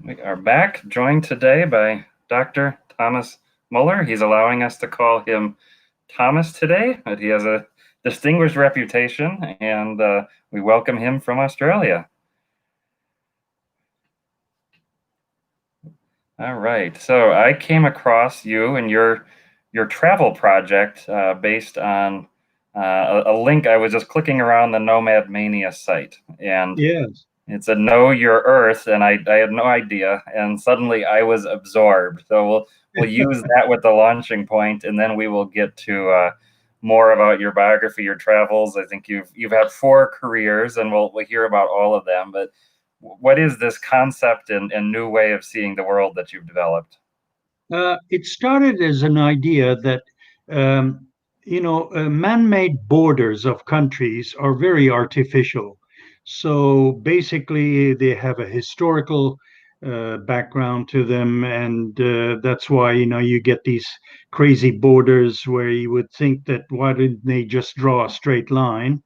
We are back, joined today by Dr. Thomas Muller. He's allowing us to call him Thomas today, but he has a distinguished reputation, and we welcome him from Australia. All right, so I came across you and your travel project based on a link. I was just clicking around the Nomad Mania site, and Yes. it said "Know Your Earth," and I had no idea, and suddenly I was absorbed. So we'll use that with the launching point, and then we will get to more about your biography, your travels. I think you've had 4 careers, and we'll hear about all of them. But what is this concept and new way of seeing the world that you've developed? It started as an idea that, um, man-made borders of countries are very artificial. So basically, they have a historical background to them, and that's why, you get these crazy borders where you would think that why didn't they just draw a straight line?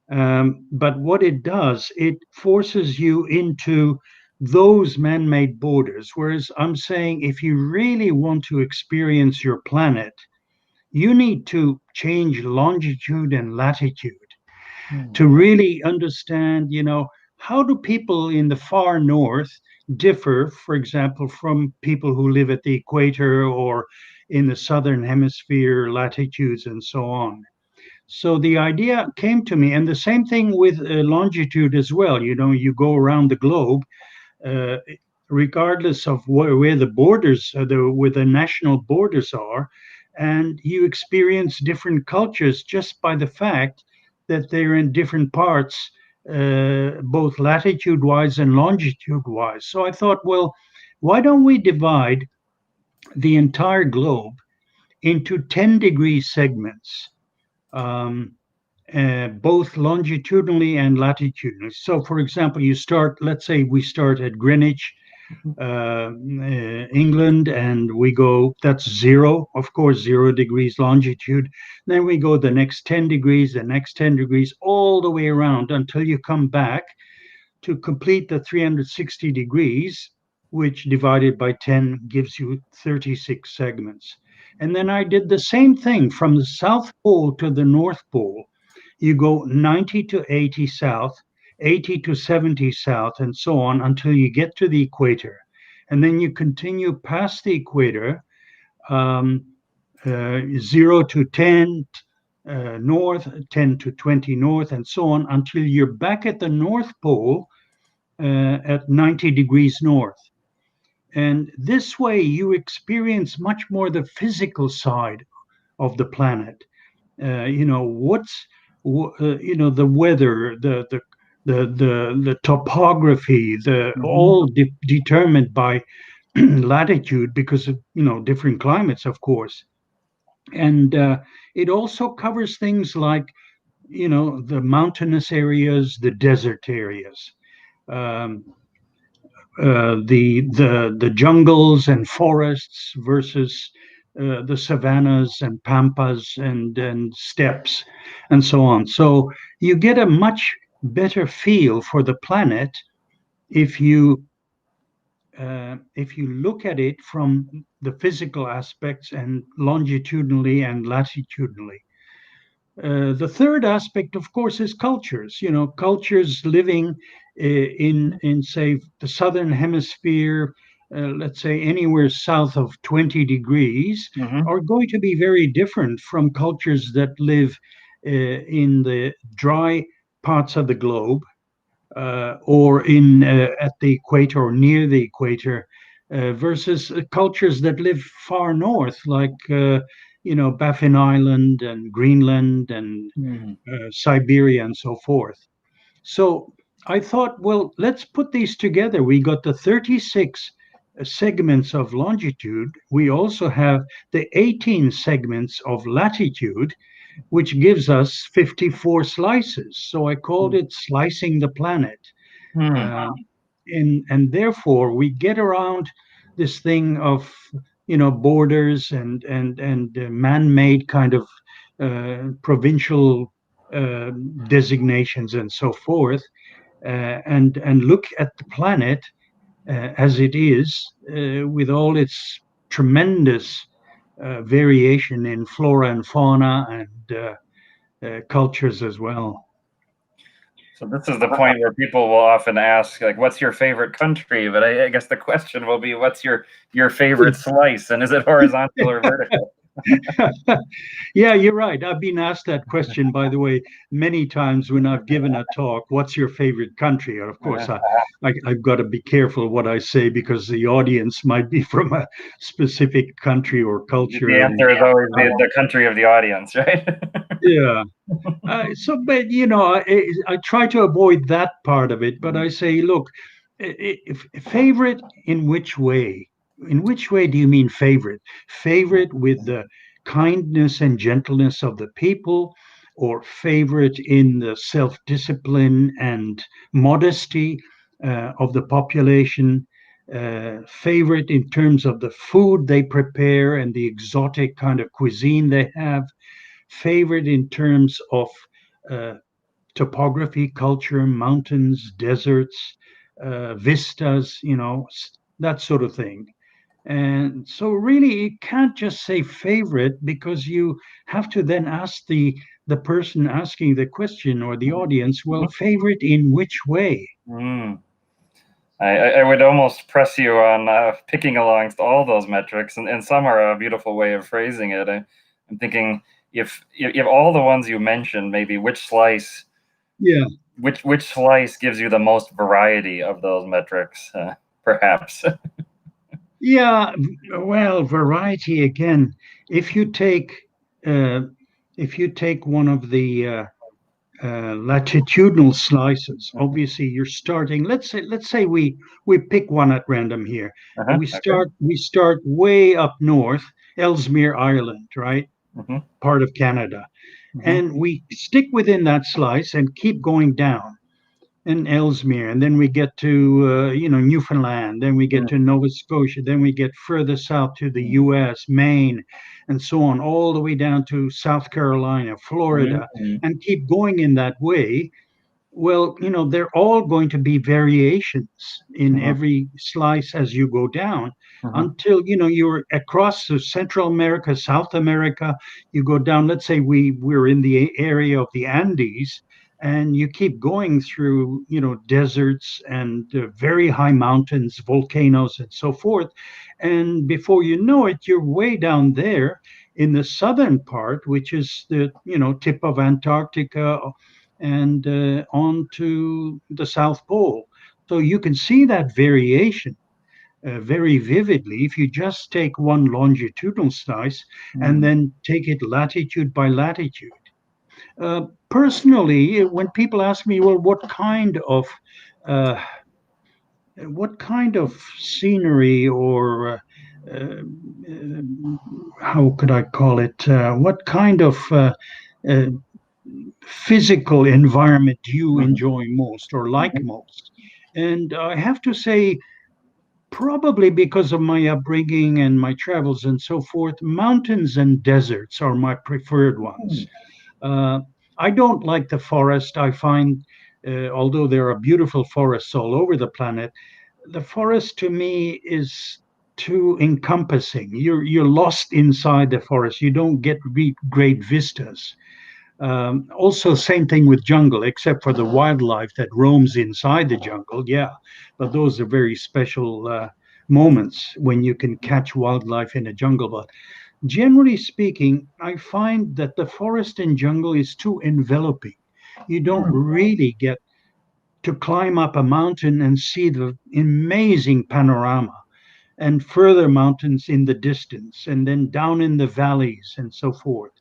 But what it does, it forces you into those man made borders. Whereas I'm saying if you really want to experience your planet, you need to change longitude and latitude Hmm. to really understand, how do people in the far north differ, for example, from people who live at the equator or in the southern hemisphere latitudes and so on. So the idea came to me, and the same thing with longitude as well. You go around the globe, uh, regardless of where the borders, where the national borders are, and you experience different cultures just by the fact that they're in different parts, both latitude wise and longitude wise. So I thought, well, why don't we divide the entire globe into 10-degree segments? Um, both longitudinally and latitudinally. So, for example, let's say we start at Greenwich, England, and we go, that's zero, of course, 0 degrees longitude. Then we go the next 10 degrees, the next 10 degrees, all the way around until you come back to complete the 360 degrees, which divided by 10 gives you 36 segments. And then I did the same thing from the South Pole to the North Pole. You go 90 to 80 south, 80 to 70 south, and so on until you get to the equator. And then you continue past the equator, um, 0 to 10 north, 10 to 20 north, and so on until you're back at the North Pole at 90 degrees north. And this way you experience much more the physical side of the planet. What's the weather, the topography, the Mhm. all determined by latitude because of different climates, of course. And it also covers things like the mountainous areas, the desert areas. Um, the jungles and forests versus the savannas and pampas and steppes and so on. So you get a much better feel for the planet if you look at it from the physical aspects and longitudinally and latitudinally. The third aspect, of course, is cultures. Cultures living in say the southern hemisphere, let's say anywhere south of 20 degrees, Mhm. are going to be very different from cultures that live in the dry parts of the globe or in at the equator or near the equator versus cultures that live far north, like Baffin Island and Greenland and Mhm. Siberia and so forth. So I thought, well, let's put these together. We got the 36 segments of longitude. We also have the 18 segments of latitude, which gives us 54 slices. So I called it slicing the planet. Hmm. Uh, and therefore we get around this thing of borders and man-made kind of provincial uh, designations and so forth, and look at the planet as it is, with all its tremendous variation in flora and fauna and cultures as well. So this is the point where people will often ask, like, "What's your favorite country?" But I guess the question will be, "What's your favorite slice, and is it horizontal or vertical?" Yeah, you're right. I've been asked that question, by the way, many times when I've given a talk. What's your favorite country? And of course, I've got to be careful what I say because the audience might be from a specific country or The culture. And answer is always the country of the audience, right? yeah. But I try to avoid that part of it. But I say, look, favorite in which way? In which way do you mean favorite? Favorite with the kindness and gentleness of the people, or favorite in the self-discipline and modesty of the population? Favorite in terms of the food they prepare and the exotic kind of cuisine they have, favored in terms of uh, topography, culture, mountains, deserts, vistas, that sort of thing. And so, really, you can't just say favorite because you have to then ask the person asking the question or the audience, well, favorite in which way? Mm. I would almost press you on picking alongst all those metrics, and some are a beautiful way of phrasing it. I'm thinking if all the ones you mentioned, maybe Yeah. which slice gives you the most variety of those metrics, perhaps. Yeah, well, variety again. If you take uh, if you take one of the latitudinal slices. Obviously, you're starting. Let's say we pick one at random here. Uh-huh. Okay. We start way up north, Ellesmere Island, right, Mm-hmm. part of Canada, Mm-hmm. and we stick within that slice and keep going down. And Ellesmere, and then we get to Newfoundland, then we get to Nova Scotia, then we get further south to the U.S., Maine, and so on, all the way down to South Carolina, Florida, Mm-hmm. and keep going in that way. Well, they're all going to be variations in Mm-hmm. every slice as you go down Mm-hmm. until you're across to Central America, South America. You go down, let's say we're in the area of the Andes, and you keep going through, deserts and very high mountains, volcanoes, and so forth. And before you know it, you're way down there in the southern part, which is the tip of Antarctica and on to the South Pole. So you can see that variation very vividly if you just take one longitudinal slice and Mm-hmm. then take it latitude by latitude. Personally, when people ask me, well, uh, what kind of scenery or how could I call it? What kind of uh, physical environment do you Mm-hmm. enjoy most or like most? And I have to say, probably because of my upbringing and my travels and so forth, mountains and deserts are my preferred ones. Uh, I don't like the forest. I find, although there are beautiful forests all over the planet, the forest to me is too encompassing. You're lost inside the forest. You don't get great vistas. Also, same thing with jungle, except for the wildlife that roams inside the jungle. Yeah, but those are very special moments when you can catch wildlife in a jungle. But generally speaking, I find that the forest and jungle is too enveloping. You don't really get to climb up a mountain and see the amazing panorama and further mountains in the distance, and then down in the valleys and so forth.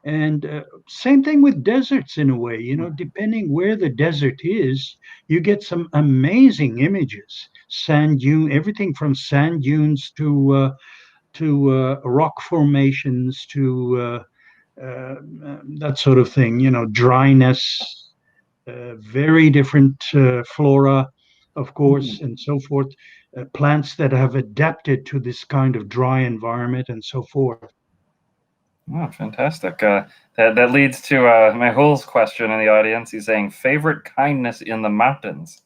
And same thing with deserts in a way, depending where the desert is, you get some amazing images. Sand dune, everything from sand dunes to rock formations to that sort of thing. Dryness, very different flora, of course, Mm-hmm. and so forth. Plants that have adapted to this kind of dry environment and so forth. Oh, fantastic. That leads to my Hull's question in the audience. He's saying favorite kindness in the mountains.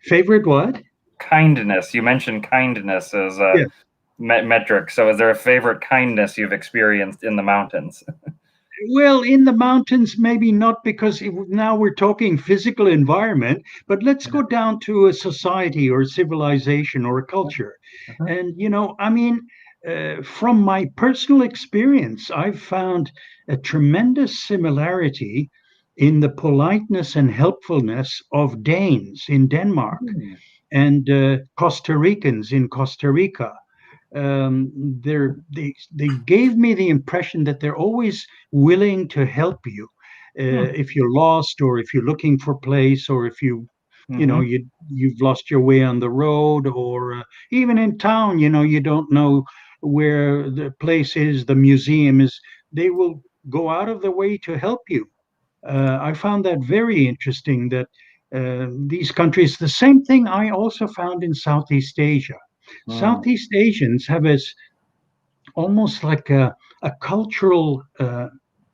Favorite what? kindness. You mentioned kindness as a Yeah. metric. So is there a favorite kindness you've experienced in the mountains? Well, in the mountains, maybe not because now we're talking physical environment, but let's go down to a society or civilization or a culture. Mhm. And, I mean, from my personal experience, I've found a tremendous similarity in the politeness and helpfulness of Danes in Denmark Mm. and Costa Ricans in Costa Rica. They gave me the impression that they're always willing to help you Mm. if you're lost or if you're looking for place or if Mm-hmm. you've lost your way on the road or even in town, you don't know where the place is, the museum is. They will go out of their way to help you. I found that very interesting that these countries, the same thing I also found in Southeast Asia. Mm. Southeast Asians have almost like a cultural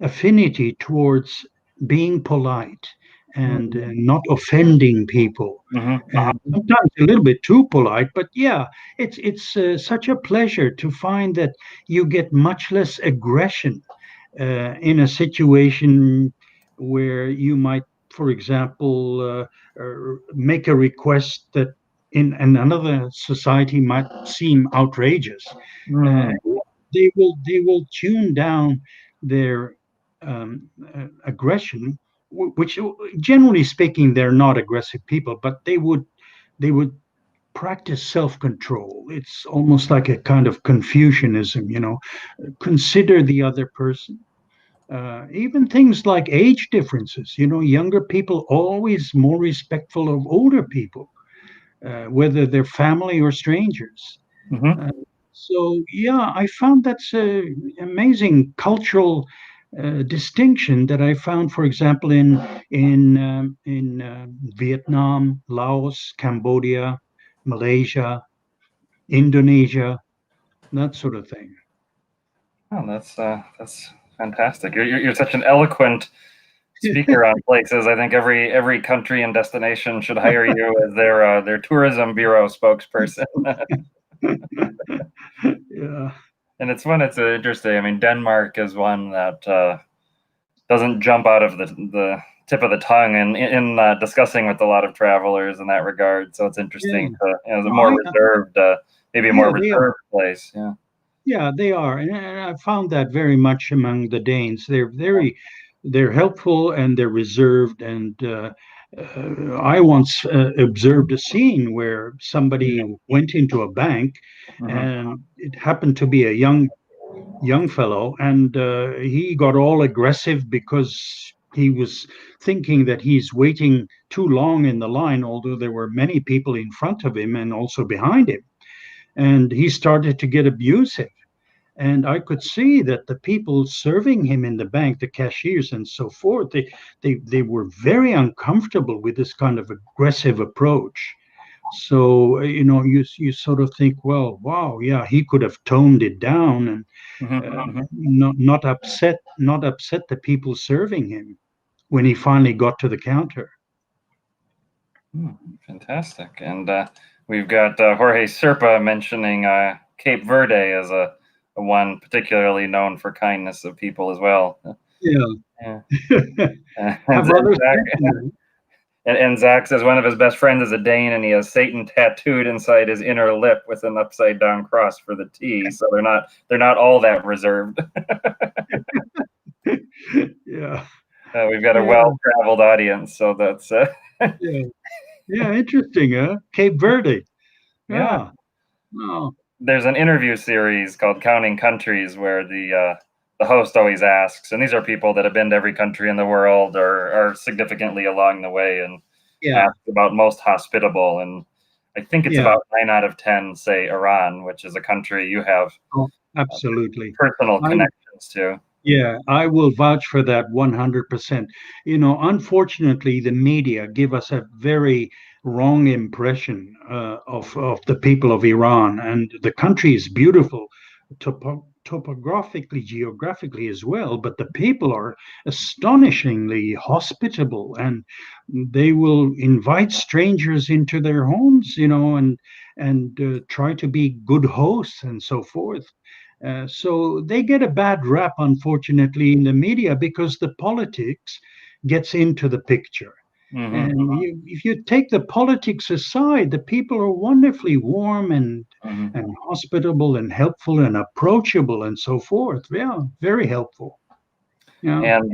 affinity towards being polite and Mm. not offending people. And Mm-hmm. sometimes a little bit too polite, but yeah, it's such a pleasure to find that you get much less aggression in a situation where you might, for example, make a request that in another society might seem outrageous. Uh, Mm. they will tune down their aggression, which generally speaking they're not aggressive people, but they would practice self-control. It's almost like a kind of Confucianism, consider the other person. Even things like age differences, younger people always more respectful of older people, whether they're family or strangers. Mm-hmm. Uh, so yeah, I found that's a amazing cultural distinction that I found, for example, in Vietnam, Laos, Cambodia, Malaysia, Indonesia, that sort of thing. Oh, that's fantastic. You're such an eloquent speaker on places. I think every country and destination should hire you as their tourism bureau spokesperson. Yeah, And it's one. It's interesting. I mean, Denmark is one that doesn't jump out of the tip of the tongue in discussing with a lot of travelers in that regard. So it's interesting yeah. to the No, more reserved, maybe a more yeah, they are. reserved place. Yeah. Yeah, they are, and I found that very much among the Danes. They're helpful and they're reserved. And I once observed a scene where somebody went into a bank, Mm-hmm. and it happened to be a young fellow, and he got all aggressive because he was thinking that he's waiting too long in the line, although there were many people in front of him and also behind him. And he started to get abusive. And I could see that the people serving him in the bank, the cashiers and so forth, they were very uncomfortable with this kind of aggressive approach. So you sort of think, well, wow, yeah, he could have toned it down and Mm-hmm. not upset the people serving him when he finally got to the counter. Hmm, fantastic. And we've got Jorge Serpa mentioning Cape Verde as a one particularly known for kindness of people as well. Yeah. Yeah. Have others mentioned And Zach says one of his best friends is a Dane, and he has Satan tattooed inside his inner lip with an upside down cross for the T. So they're not all that reserved. that? Yeah. We've got a Yeah. well traveled audience, so that's Yeah. Yeah. Interesting, huh? Cape Verde. yeah. Yeah. Oh, There's an interview series called Counting Countries where the host always asks, and these are people that have been to every country in the world or are significantly along the way, and yeah. ask about most hospitable. And I think it's Yeah. about 9 out of 10 say Iran, which is a country you have Oh, absolutely. personal I connections to. Yeah, I will vouch for that 100%. Unfortunately, the media give us a very wrong impression of the people of Iran, and the country is beautiful topographically, geographically as well, but the people are astonishingly hospitable, and they will invite strangers into their homes, and try to be good hosts and so forth. So they get a bad rap, unfortunately, in the media because the politics gets into the picture. Mm-hmm. And if you take the politics aside, the people are wonderfully warm Mm-hmm. and hospitable and helpful and approachable and so forth. Yeah, very helpful. Yeah, And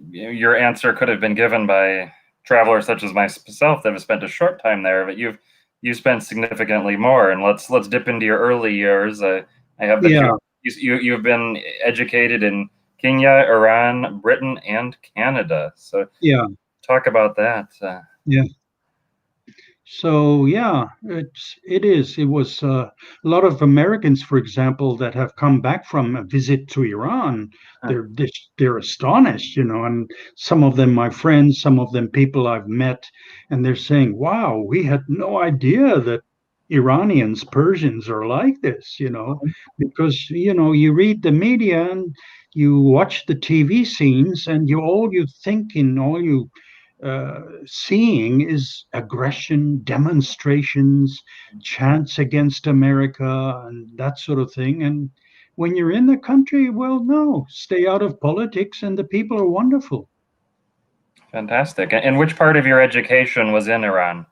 your answer could have been given by travelers such as myself that have spent a short time there, but you spent significantly more. And let's dip into your early years. I have that yeah, you've been educated in Kenya, Iran, Britain, and Canada. So yeah, talk about that. yeah. So yeah, it is. It was a lot of Americans, for example, that have come back from a visit to Iran. They're astonished, and some of them my friends, some of them people I've met, and they're saying, "Wow, we had no idea that Iranians, Persians are like this," because you read the media and you watch the TV scenes, and you think and all you seeing is aggression, demonstrations, chants against America, and that sort of thing. And when you're in the country, well, no, stay out of politics, and the people are wonderful. Fantastic. And which part of your education was in Iran?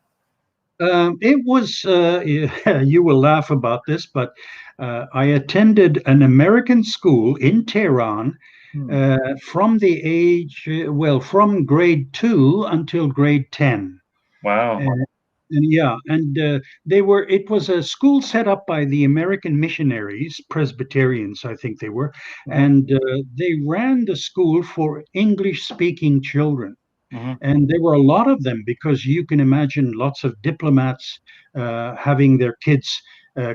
It was, you will laugh about this, but I attended an American school in Tehran Hmm. from the age, from grade 2 until grade 10. Wow. And yeah, and it was a school set up by the American missionaries, Presbyterians, I think they were, Hmm. and they ran the school for English speaking children. Hmm. And there were a lot of them because you can imagine lots of diplomats having their kids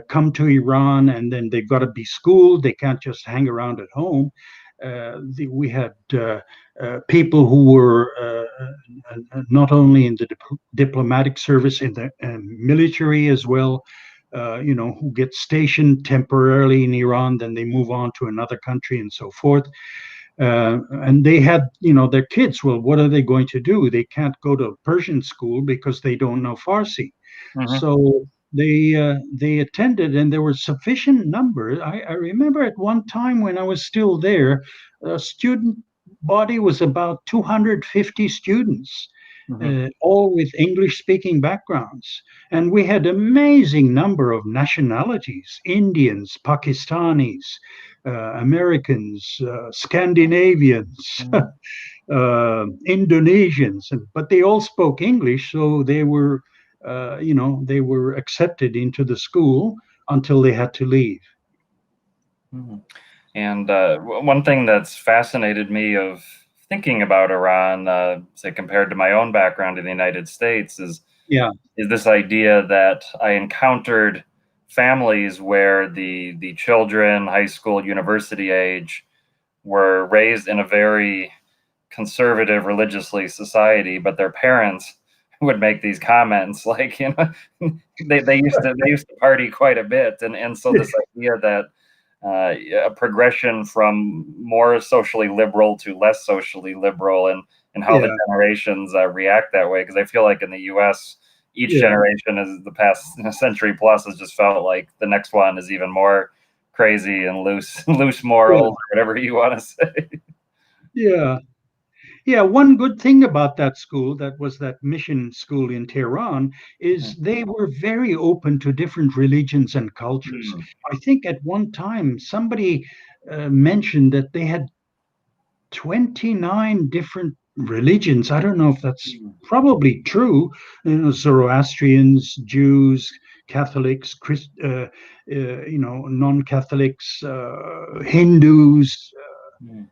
come to Iran, and then they've got to be schooled. They can't just hang around at home. We had people who were not only in the diplomatic service, in the military as well, who get stationed temporarily in Iran, then they move on to another country and so forth. And they had, their kids. Well, what are they going to do? They can't go to Persian school because they don't know Farsi. Hmm. So they attended, and there were sufficient numbers. I remember at one time when I was still there, a student body was about 250 students, Hmm. all with English speaking backgrounds. And we had amazing number of nationalities: Indians, Pakistanis, Americans, Scandinavians, Hmm. Indonesians, but they all spoke English, so they were accepted into the school until they had to leave. Hmm. And one thing that's fascinated me of thinking about Iran, say compared to my own background in the United States, Yeah, is this idea that I encountered families where the children, high school, university age, were raised in a very conservative, religiously society, but their parents would make these comments like, they used to party quite a bit, and so this idea that a progression from more socially liberal to less socially liberal, and how the yeah, generations react that way. Because I feel like in the U.S., each yeah, generation is the past century plus has just felt like the next one is even more crazy and loose, loose yeah, morals, or whatever you want to say. yeah. Yeah, one good thing about that school, that was that mission school in Tehran, is they were very open to different religions and cultures. Mm, I think at one time somebody mentioned that they had 29 different religions. I don't know if that's mm, probably true. Zoroastrians, Jews, Catholics, non-Catholics, Hindus, mm,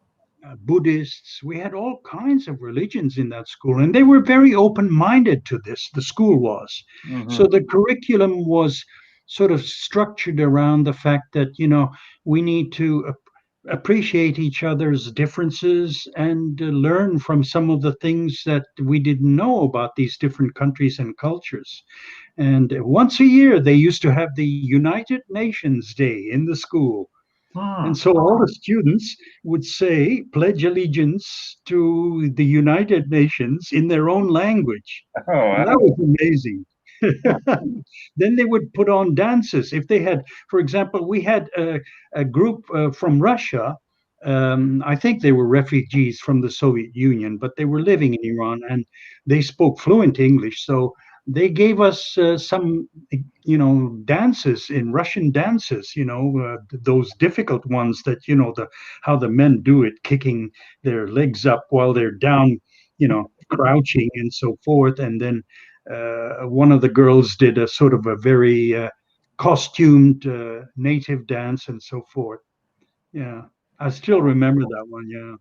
Buddhists. We had all kinds of religions in that school, and they were very open minded to this. The school was. mhm, So the curriculum was sort of structured around the fact that, we need to appreciate each other's differences and learn from some of the things that we didn't know about these different countries and cultures. And once a year, they used to have the United Nations Day in the school. And so all the students would say, pledge allegiance to the United Nations in their own language. Oh, And wow. that was amazing. Then they would put on dances. If they had, for example, we had a group from Russia. I think they were refugees from the Soviet Union, but they were living in Iran and they spoke fluent English. So they gave us some, dances in Russian dances, those difficult ones that, how the men do it, kicking their legs up while they're down, crouching and so forth. And then one of the girls did a sort of a very costumed native dance and so forth. Yeah, I still remember that one. Yeah,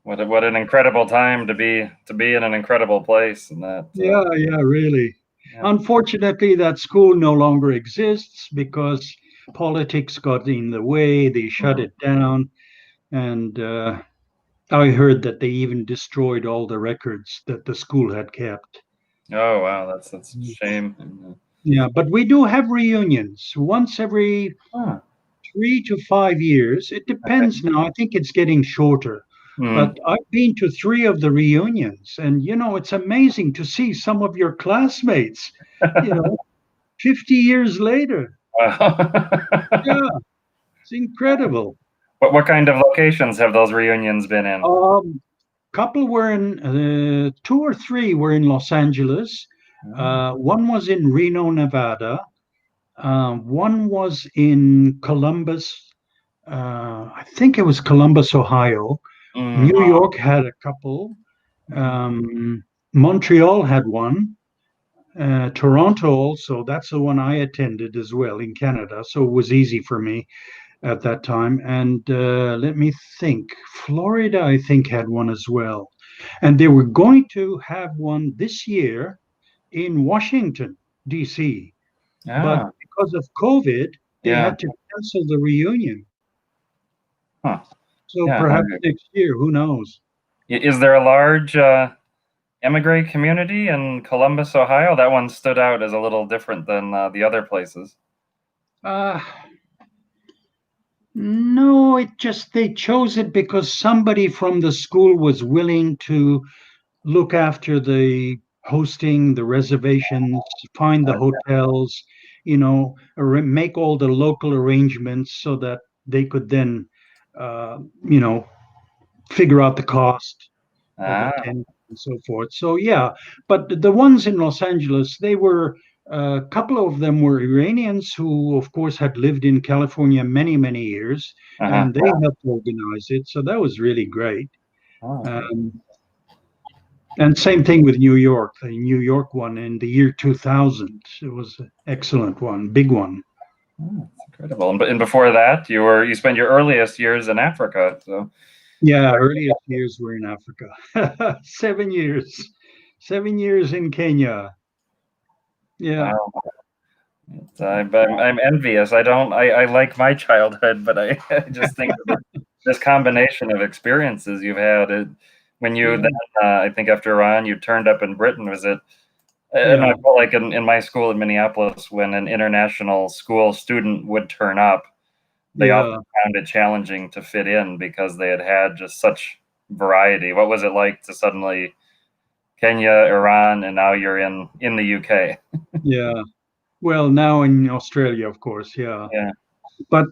What an incredible time to be in an incredible place, and that. yeah, really. Yeah. Unfortunately, that school no longer exists because politics got in the way. They shut Mm. it down, and I heard that they even destroyed all the records that the school had kept. Oh wow, that's a shame. Yeah, but we do have reunions once every Huh. 3 to 5 years. It depends now. I think it's getting shorter. Mm. But I've been to three of the reunions, and it's amazing to see some of your classmates, you know, 50 years later. Wow. Yeah, it's incredible. What kind of locations have those reunions been in? Couple were in, two or three were in Los Angeles. Oh. One was in Reno, Nevada. One was in Columbus. I think it was Columbus, Ohio. Mm. New York had a couple. Mm. Um, Montreal had one. Toronto also. That's the one I attended as well in Canada. So it was easy for me at that time. And let me think. Florida, I think, had one as well. And they were going to have one this year in Washington, D.C. But Ah, because of COVID, they yeah. had to cancel the reunion. Huh. So Yeah. perhaps next year, who knows? Is there a large immigrant community in Columbus, Ohio? That one stood out as a little different than the other places. Uh, no, it just they chose it because somebody from the school was willing to look after the hosting, the reservations, find the hotels, make all the local arrangements so that they could then, uh, you know, figure out the cost of Ah, attending and so forth. So yeah, but the ones in Los Angeles, they were a couple of them were Iranians who, of course, had lived in California many, many years, uh-huh. and they helped organize it. So that was really great. Oh, Um, and same thing with New York, the New York one in the year 2000. It was an excellent one, big one. oh, that's incredible. And before that, you spent your earliest years in Africa. So Yeah, earliest years were in Africa. 7 years, 7 years in Kenya. Yeah. wow, I'm envious. I like my childhood, but I just think of this combination of experiences you've had. When you Yeah. then, I think after Iran, you turned up in Britain. Was it? And I Yeah, felt like in my school in Minneapolis, when an international school student would turn up, they often yeah, found it challenging to fit in because they had had just such variety. What was it like to suddenly Kenya, Iran, and now you're in the UK? yeah. Well, now in Australia, of course, yeah. Yeah. But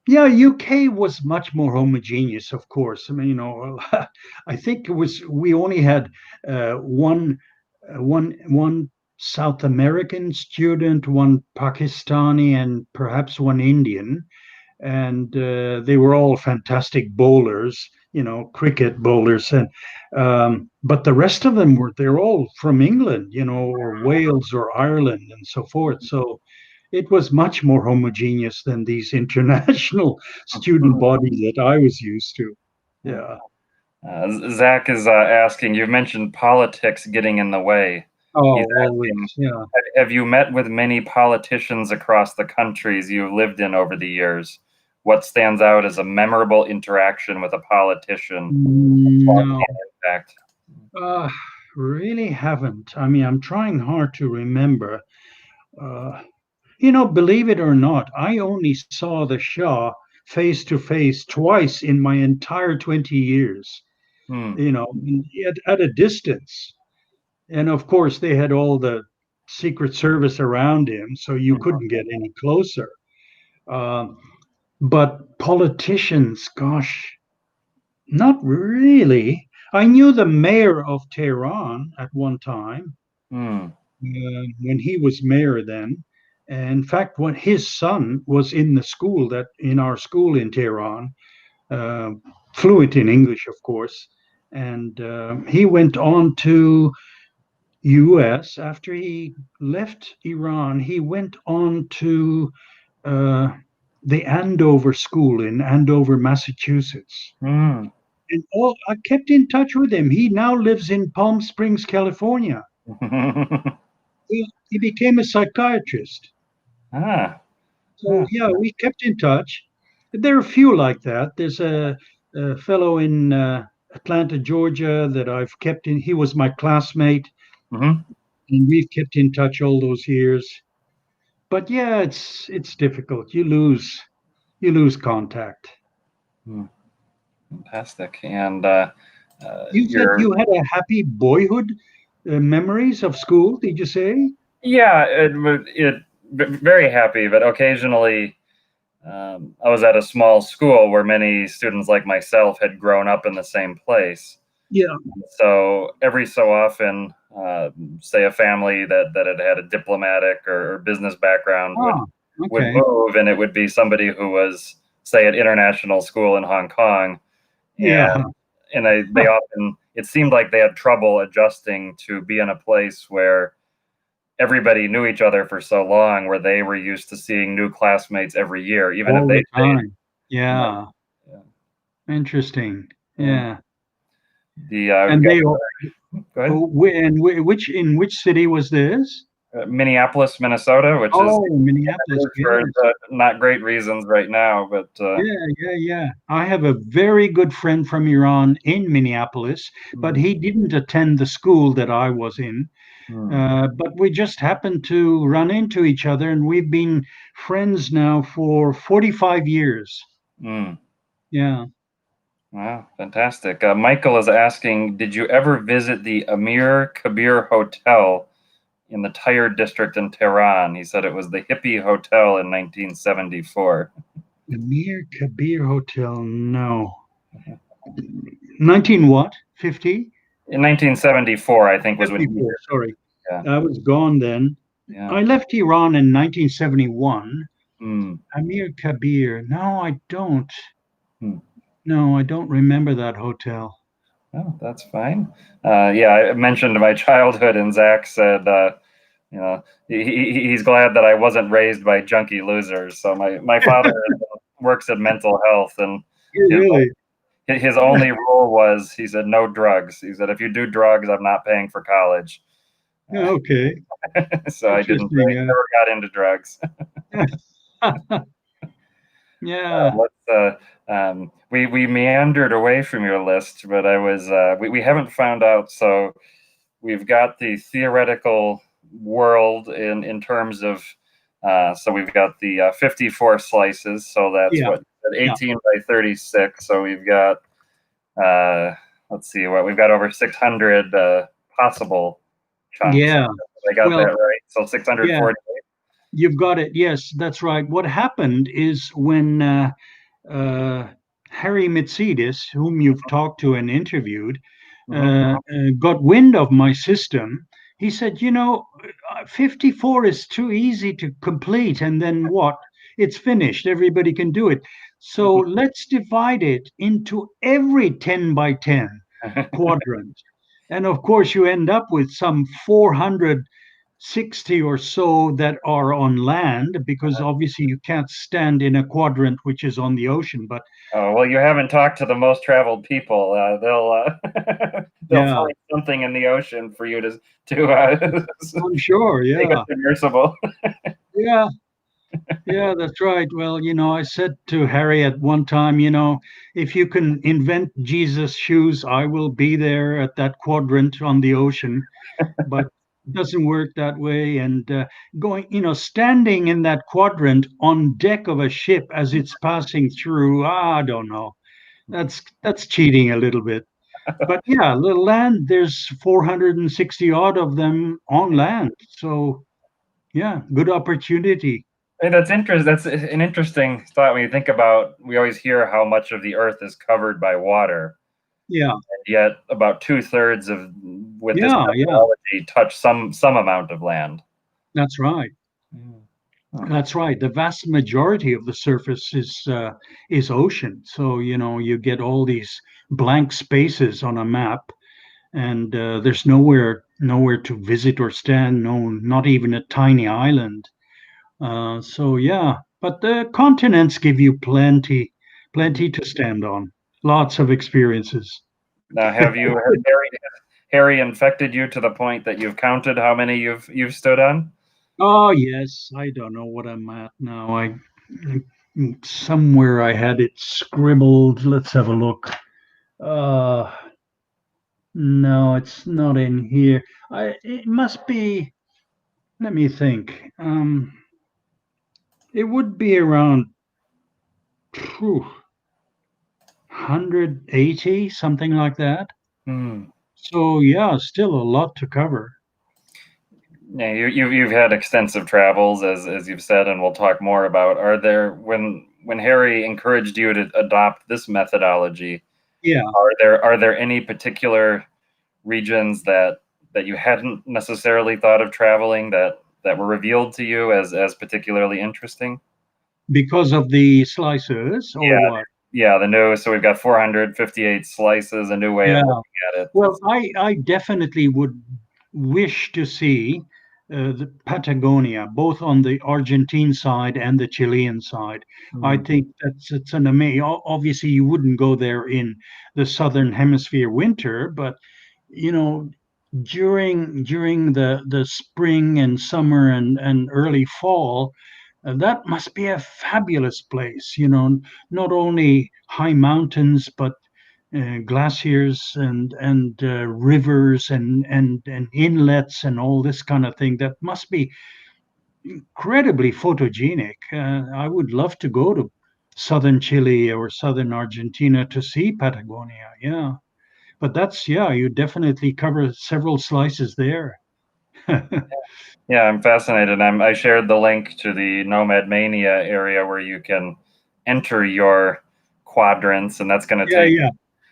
yeah, UK was much more homogeneous, of course. I mean, I think it was we only had one South American student, one Pakistani, and perhaps one Indian, and they were all fantastic bowlers, cricket bowlers, and but the rest of them they're all from England, or Wales or Ireland and so forth. So it was much more homogeneous than these international student bodies that I was used to. Yeah. Zach is asking, you've mentioned politics getting in the way. He's Oh, always. asking, Yeah. have you met with many politicians across the countries you've lived in over the years? What stands out as a memorable interaction with a politician? No, Impact. uh, really haven't. I mean, I'm trying hard to remember. Uh, Believe it or not, I only saw the Shah face to face twice in my entire 20 years, Hmm. you know, at a distance. And of course, they had all the Secret Service around him, so you Mhm. couldn't get any closer. Um, but politicians, gosh, not really. I knew the mayor of Tehran at one time, Hmm. when he was mayor then. And in fact, when his son was in the school that in our school in Tehran, uh, fluent in English, of course, and he went on to U.S. after he left Iran. He went on to uh, the Andover School in Andover, Massachusetts. Hmm. And I kept in touch with him. He now lives in Palm Springs, California. He became a psychiatrist. Ah. So Ah. yeah, we kept in touch. There are a few like that. There's a fellow in Atlanta, Georgia, that I've kept in. He was my classmate, Mhm. and we've kept in touch all those years. But yeah, it's difficult. You lose contact. Hmm. Fantastic. And You said you're you had a happy boyhood memories of school. Did you say? yeah, very happy, but occasionally I was at a small school where many students like myself had grown up in the same place. Yeah. So every so often, say a family that had had a diplomatic or business background would Ah, would okay. move, and it would be somebody who was, say, at international school in Hong Kong, and Yeah. they often it seemed like they had trouble adjusting to be in a place where everybody knew each other for so long, where they were used to seeing new classmates every year, even if All they the stayed. time. Yeah. Yeah, Interesting. yeah. Yeah. We've And got they all, go ahead. which in which city was this? Minneapolis, Minnesota, which is Oh, Minneapolis. for Yes. not great reasons right now, but Yeah, yeah, yeah. I have a very good friend from Iran in Minneapolis, but mm, he didn't attend the school that I was in. mm, But we just happened to run into each other, and we've been friends now for 45 years. mm. Yeah. Wow, fantastic. Michael is asking, did you ever visit the Amir Kabir Hotel in the Tire district in Tehran? He said it was the hippie hotel in 1974. Amir Kabir Hotel. No. 19 what? 50? In 1974, I think was when he 74. did. Sorry. Yeah, I was gone then. yeah. I left Iran in 1971. Mm, Amir Kabir. No, I don't. mm. No, I don't remember that hotel. Oh, that's fine. Yeah, I mentioned my childhood, and Zach said, he's glad that I wasn't raised by junkie losers. So my father works in mental health, and Oh, his really? his only rule was, he said, no drugs. He said, if you do drugs, I'm not paying for college. Yeah, okay. So I didn't. Interesting. I never got into drugs. Yeah. Yeah. We meandered away from your list, but we haven't found out. So we've got the theoretical world in terms of so we've got the 54 slices. So that's Yeah. what, Yeah. 18 by 36. So we've got uh, let's see, what we've got, over 600 possible chunks. Yeah. I got that Well, right. So yeah, 640. you've got it. Yes, that's right. What happened is when uh, Harry Mitsidis, whom you've talked to and interviewed, Mm-hmm. got wind of my system, he said, 54 is too easy to complete. And then what? It's finished. Everybody can do it. So let's divide it into every 10 by 10 quadrant. And of course, you end up with some 460 or so that are on land, because obviously you can't stand in a quadrant which is on the ocean. But Oh, well, you haven't talked to the most traveled people. They'll yeah, find something in the ocean for you to I'm sure. make a Yeah. submersible. Yeah. Yeah, that's right. Well, I said to Harry at one time, if you can invent Jesus shoes, I will be there at that quadrant on the ocean. But doesn't work that way. And going, standing in that quadrant on deck of a ship as it's passing through, I don't know. That's cheating a little bit. But yeah, the land, there's 460 odd of them on land. So yeah, good opportunity. Hey, that's interesting. That's an interesting thought when you think about. We always hear how much of the Earth is covered by water, Yeah, and yet about two-thirds of with this yeah, methodology touch some amount of land. that's right. Mm. Huh. That's right. The vast majority of the surface is ocean. So you get all these blank spaces on a map, and there's nowhere to visit or stand. No, not even a tiny island. So yeah, but the continents give you plenty to stand on. Lots of experiences. Now, have Harry infected you to the point that you've counted how many you've stood on? Oh yes, I don't know what I'm at now. Somewhere I had it scribbled. Let's have a look. Uh, no, it's not in here. It must be. Let me think. It would be around 180, something like that. Hmm. So yeah, still a lot to cover. Yeah, you've had extensive travels, as you've said, and we'll talk more about. Are there when Harry encouraged you to adopt this methodology? Yeah, Are there any particular regions that you hadn't necessarily thought of traveling that were revealed to you as particularly interesting? because of the slices or Yeah, what? yeah, the new. So we've got 458 slices, a new way of Yeah. looking at it. Well, I definitely would wish to see the Patagonia, both on the Argentine side and the Chilean side. I Hmm. think that's it's an amazing. Obviously, you wouldn't go there in the southern hemisphere winter, but you know, during the spring and summer and early fall, that must be a fabulous place. Not only high mountains, but glaciers and rivers and inlets and all this kind of thing. That must be incredibly photogenic. I would love to go to southern Chile or southern Argentina to see Patagonia. Yeah, but yeah, you definitely cover several slices there. Yeah, I'm fascinated. I shared the link to the Nomad Mania area where you can enter your quadrants, and Yeah, yeah,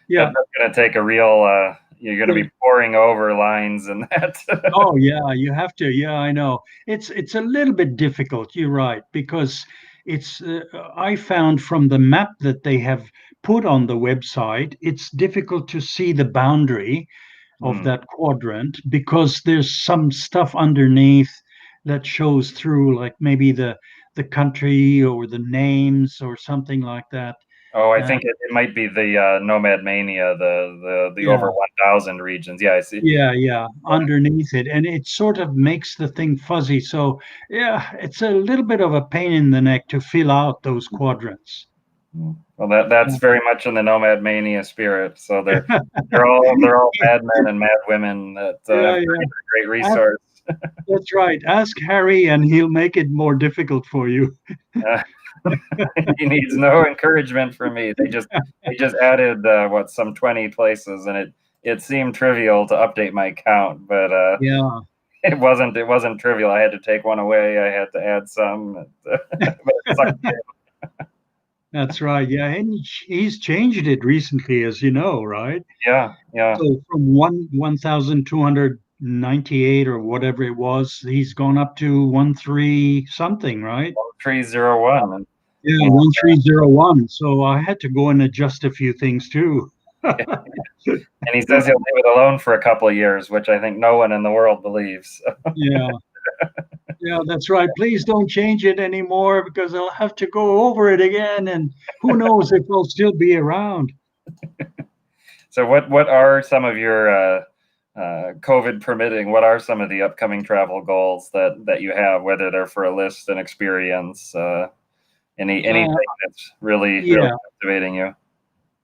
yeah, that's going to take a real. You're going to yeah. be pouring over lines and that. Oh yeah, you have to. Yeah, I know. It's a little bit difficult. You're right because it's. I found from the map that they have put on the website, it's difficult to see the boundary of Hmm. that quadrant because there's some stuff underneath that shows through, like maybe the country or the names or something like that. Oh, I Uh, think it might be the Nomad Mania, the over yeah, 1,000 regions. Yeah, I see. yeah, underneath it, and it sort of makes the thing fuzzy. So yeah, it's a little bit of a pain in the neck to fill out those quadrants. Well, that's very much in the Nomad Mania spirit. So they're all madmen and madwomen that Yeah, have yeah. a great Ask, resource. that's right. Ask Harry, and he'll make it more difficult for you. Uh, he needs no encouragement from me. They just added some 20 places, and it seemed trivial to update my count, but Yeah, it wasn't trivial. I had to take one away. I had to add some, but it sucked. that's right. Yeah, and he's changed it recently, as you know, right? Yeah, yeah. So from 1,298 or whatever it was, he's gone up to 1,3 something, right? 1301, Yeah, and 1,301. So I had to go and adjust a few things too. and he says he'll leave it alone for a couple of years, which I think no one in the world believes. Yeah, yeah, that's right. Please don't change it anymore because I'll have to go over it again, and who knows if I'll still be around. So, what are some of your COVID permitting? What are some of the upcoming travel goals that you have? Whether they're for a list and experience, anything Uh, that's really yeah, captivating you?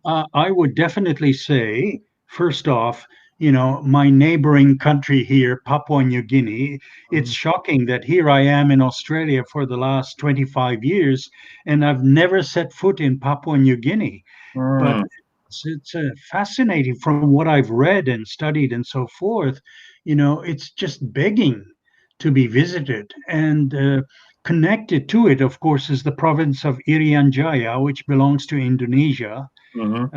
I would definitely say, first off, my neighboring country here, Papua New Guinea. It's Mhm. shocking that here I am in Australia for the last 25 years, and I've never set foot in Papua New Guinea. But Mm, it's fascinating from what I've read and studied and so forth. It's just begging to be visited. And connected to it, of course, is the province of Irian Jaya, which belongs to Indonesia. mhm,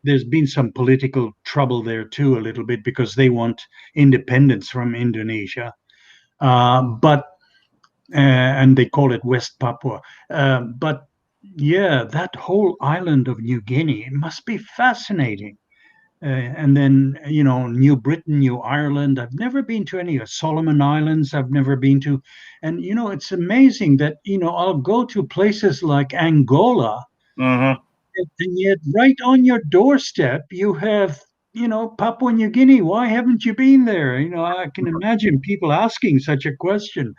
There's been some political trouble there too, a little bit, because they want independence from Indonesia. But and they call it West Papua. But yeah, that whole island of New Guinea must be fascinating. And then, New Britain, New Ireland. I've never been to any of Solomon Islands. I've never been to. And, it's amazing that, I'll go to places like Angola, mhm. and yet right on your doorstep, you have, Papua New Guinea. Why haven't you been there? I can imagine people asking such a question.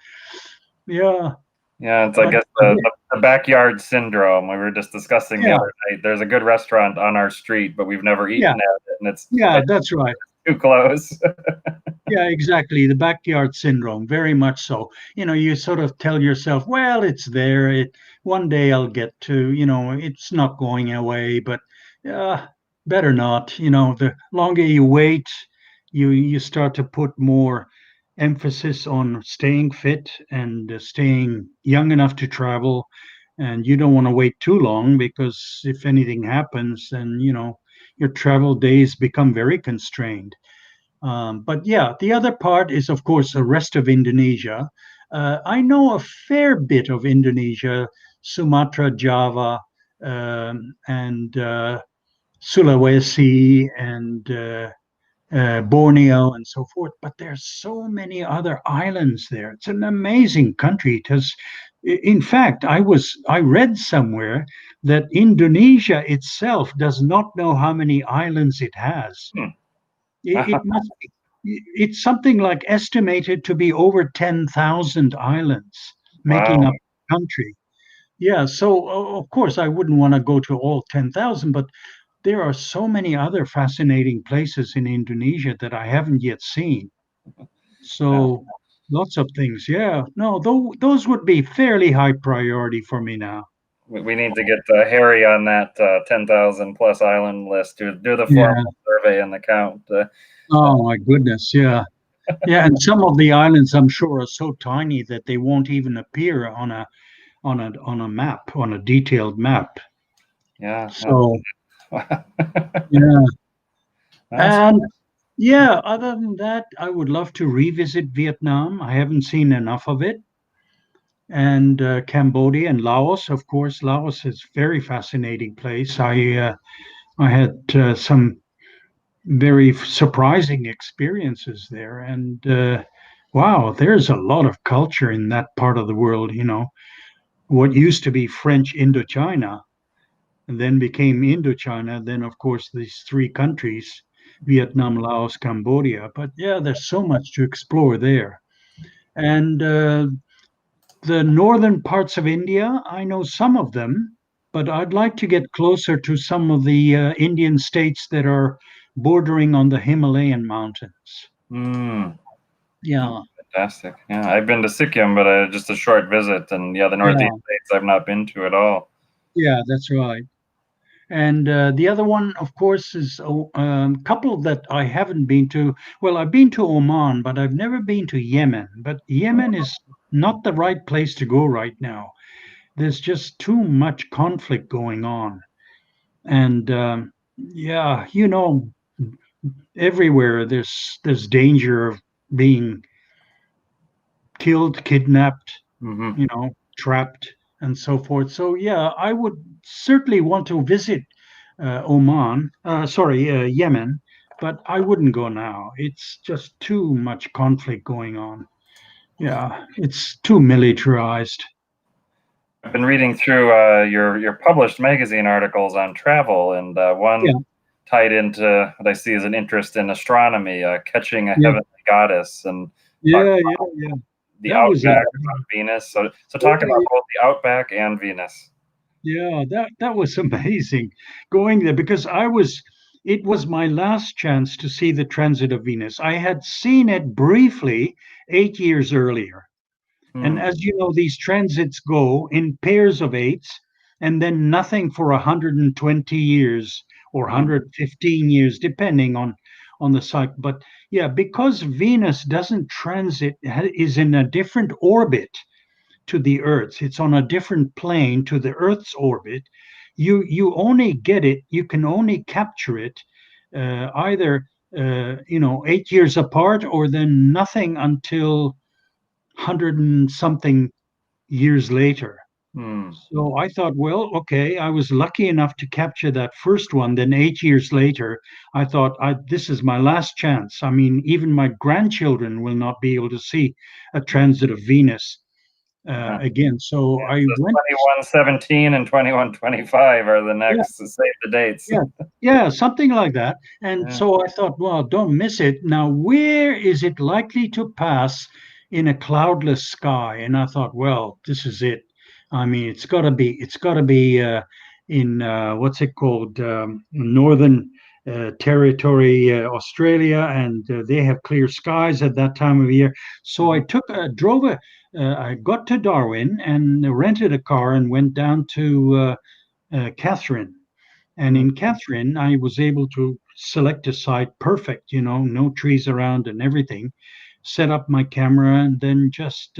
Yeah. Yeah, it's I But guess the backyard syndrome we were just discussing the yeah, other night. There's a good restaurant on our street, but we've never yeah, eaten at it, and yeah, it's that's right. too close. Yeah, exactly. The backyard syndrome, very much so. You sort of tell yourself, well, it's there. One day I'll get to, it's not going away, but uh, better not. The longer you wait, you start to put more emphasis on staying fit and staying young enough to travel. And you don't want to wait too long because if anything happens, then, your travel days become very constrained. But yeah, the other part is, of course, the rest of Indonesia. I know a fair bit of Indonesia, Sumatra, Java, and Sulawesi, and Borneo, and so forth. But there's so many other islands there. It's an amazing country. In fact, I read somewhere that Indonesia itself does not know how many islands it has. Hmm. It must be, it's something like estimated to be over 10,000 islands making Wow. up the country. Yeah, so of course I wouldn't want to go to all 10,000, but there are so many other fascinating places in Indonesia that I haven't yet seen. Yeah. So lots of things. Yeah, no, those would be fairly high priority for me now. We need to get Harry on that 10,000 plus island list to do the Yeah. formal survey and the count. Oh my goodness. Yeah. Yeah, and some of the islands I'm sure are so tiny that they won't even appear on a map, on a detailed map. Yeah. So Yeah. yeah, That's and yeah. Other than that, I would love to revisit Vietnam. I haven't seen enough of it, and Cambodia and Laos. Of course, Laos is a very fascinating place. I had some very surprising experiences there, and wow, there's a lot of culture in that part of the world. What used to be French Indochina and then became Indochina. Then, of course, these three countries, Vietnam, Laos, Cambodia. But yeah, there's so much to explore there. And the northern parts of India, I know some of them, but I'd like to get closer to some of the Indian states that are bordering on the Himalayan mountains. mm, Yeah, fantastic. Yeah, I've been to Sikkim, but just a short visit, and yeah, the Northeast yeah, states I've not been to at all. yeah, that's right. And the other one, of course, is a couple that I haven't been to. Well, I've been to Oman, but I've never been to Yemen. But Yemen is not the right place to go right now. There's just too much conflict going on. And yeah, everywhere there's danger of being killed, kidnapped, Hmm. trapped, and so forth. So yeah, I would certainly want to visit Yemen, but I wouldn't go now. It's just too much conflict going on. Yeah, it's too militarized. I've been reading through your published magazine articles on travel, and Yeah, one tied into what I see as an interest in astronomy, catching a yeah, heavenly goddess, and talk yeah, yeah, about yeah. the That was a Outback on Venus. So talk about yeah, both the Outback and Venus. yeah, that was amazing going there because I was it was my last chance to see the transit of Venus. I had seen it briefly 8 years earlier. And Hmm. as you know, these transits go in pairs of eights and then nothing for 120 years or Hmm. 115 years, depending on the cycle. But yeah, because Venus doesn't transit, is in a different orbit to the Earth's, it's on a different plane to the Earth's orbit. You only get it, you can only capture it either 8 years apart or then nothing until 100 and something years later. Hmm. So I thought, well, okay, I was lucky enough to capture that first one. Then 8 years later, I thought, this is my last chance. I mean, even my grandchildren will not be able to see a transit of Venus Uh-huh. again. So Yeah, I so went, 2117 and 2125 are the yeah, next. Save the dates. yeah, yeah, something like that. And Yeah. so I thought, well, don't miss it. Now, where is it likely to pass in a cloudless sky? And I thought, well, this is it. I mean, it's got to be in what's it called, Northern Territory, Australia, and they have clear skies at that time of year. So I Mhm. I got to Darwin and rented a car and went down to Catherine, and Mhm. in Catherine, I was able to select a site perfect, no trees around and everything, set up my camera, and then just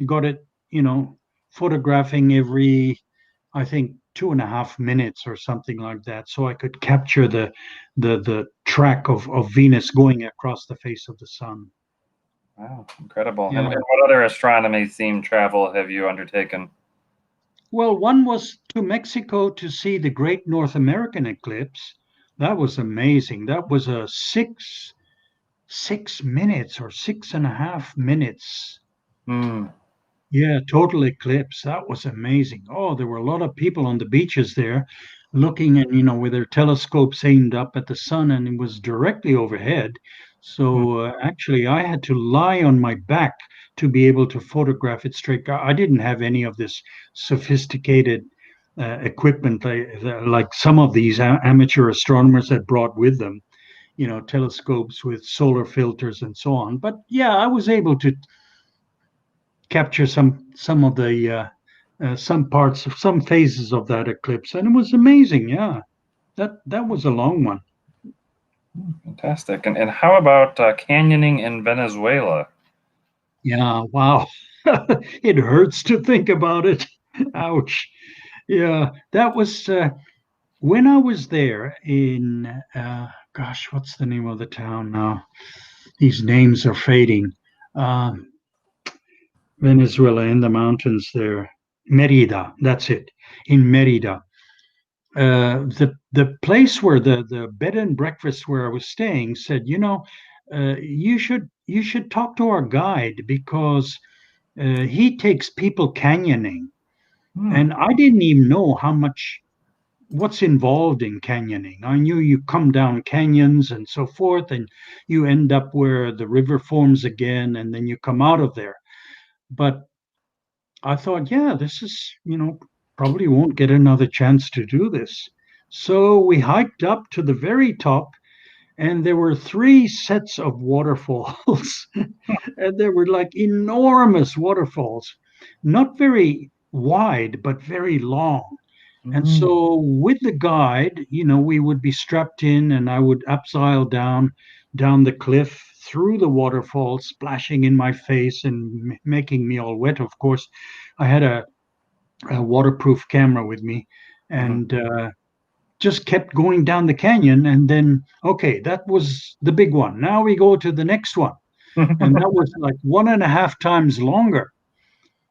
got it, you know, photographing every, I think, 2.5 minutes or something like that. So I could capture the track of Venus going across the face of the sun. Wow, incredible. And Yeah. what other astronomy themed travel have you undertaken? Well, one was to Mexico to see the Great North American eclipse. That was amazing. That was a 6 minutes or 6.5 minutes. Hmm. Yeah, total eclipse. That was amazing. Oh, there were a lot of people on the beaches there looking and, with their telescopes aimed up at the sun, and it was directly overhead. So actually, I had to lie on my back to be able to photograph it straight. I didn't have any of this sophisticated equipment like some of these amateur astronomers had brought with them, telescopes with solar filters and so on. But yeah, I was able to capture some of the some parts of some phases of that eclipse, and it was amazing. Yeah, that was a long one. Fantastic. And how about canyoning in Venezuela? Yeah, wow, it hurts to think about it. Ouch. Yeah, that was when I was there in gosh, what's the name of the town now? These names are fading. Um, Venezuela in the mountains there. Merida, that's it. In Merida. The place where the bed and breakfast where I was staying said, you should talk to our guide because he takes people canyoning, Hmm. and I didn't even know how much what's involved in canyoning. I knew you come down canyons and so forth, and you end up where the river forms again, and then you come out of there. But I thought, yeah, this is, probably won't get another chance to do this. So we hiked up to the very top, and there were three sets of waterfalls. And they were like enormous waterfalls, not very wide, but very long. And Hmm. so with the guide, we would be strapped in, and I would upside down the cliff through the waterfall, splashing in my face and making me all wet. Of course, I had a waterproof camera with me, Mhm. and just kept going down the canyon. And then, okay, that was the big one. Now we go to the next one, and that was like 1.5 times longer,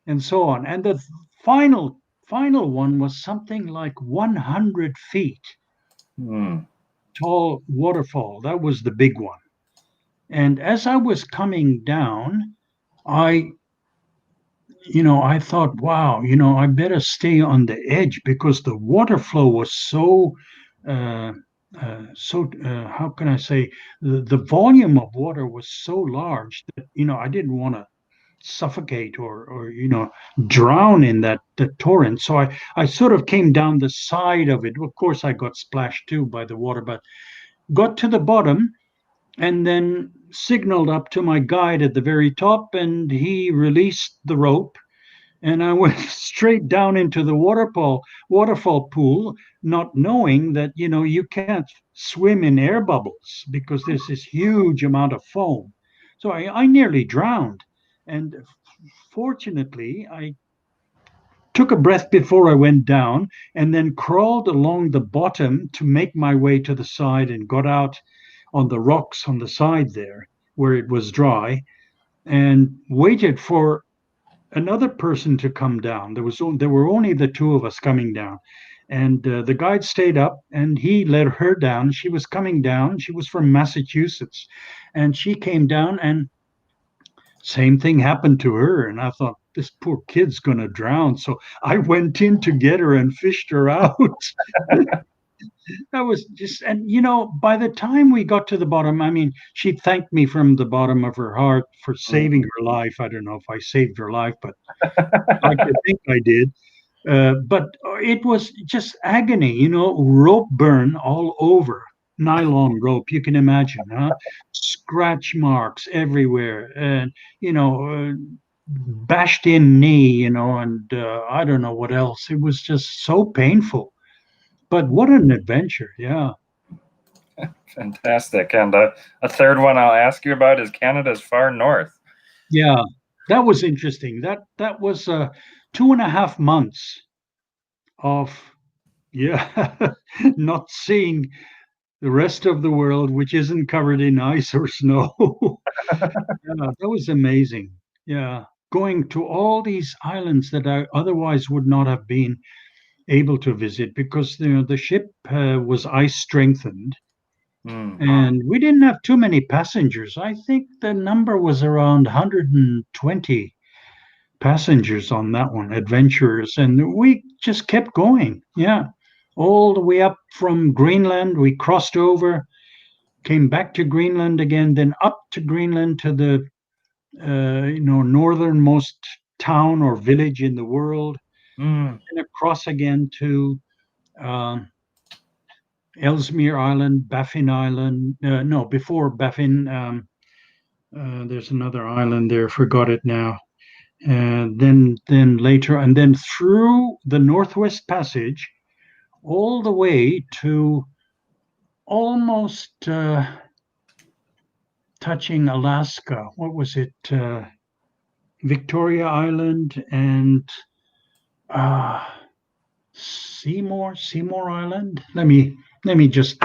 and so on. And the final one was something like 100 feet Hmm. tall waterfall. That was the big one. And as I was coming down, I I thought, wow, I better stay on the edge because the water flow was uh, how can I say, the volume of water was so large that, I didn't want to suffocate or drown in that the torrent. So I sort of came down the side of it. Of course, I got splashed too by the water, but got to the bottom, and then signaled up to my guide at the very top, and he released the rope, and I went straight down into the waterfall pool, not knowing that you can't swim in air bubbles because there's this huge amount of foam. So I nearly drowned, and fortunately I took a breath before I went down, and then crawled along the bottom to make my way to the side and got out on the rocks on the side there where it was dry, and waited for another person to come down. There were only the two of us coming down, and the guide stayed up and he led her down. She was coming down. She was from Massachusetts, and she came down, and same thing happened to her. And I thought, this poor kid's going to drown. So I went in to get her and fished her out. That was just, and by the time we got to the bottom, I mean, she thanked me from the bottom of her heart for saving her life. I don't know if I saved her life, but I like to think I did. But it was just agony, rope burn all over, nylon rope. You can imagine, huh? Scratch marks everywhere, and bashed in knee, and I don't know what else. It was just so painful. But what an adventure! Yeah, Fantastic. And a third one I'll ask you about is Canada's far north. yeah, that was interesting. That was 2.5 months of, yeah, not seeing the rest of the world, which isn't covered in ice or snow. Yeah, that was amazing. Yeah, going to all these islands that I otherwise would not have been able to visit because the ship was ice strengthened, Mm. and we didn't have too many passengers. I think the number was around 120 passengers on that one, adventurers, and we just kept going. Yeah, all the way up from Greenland. We crossed over, came back to Greenland again, then up to Greenland to the northernmost town or village in the world, Mm. and across again to um, Ellesmere Island, Baffin Island. No, before Baffin, there's another island there. Forgot it now. Then later, and then through the Northwest Passage, all the way to almost touching Alaska. What was it? Victoria Island and uh, Seymour Island. Let me just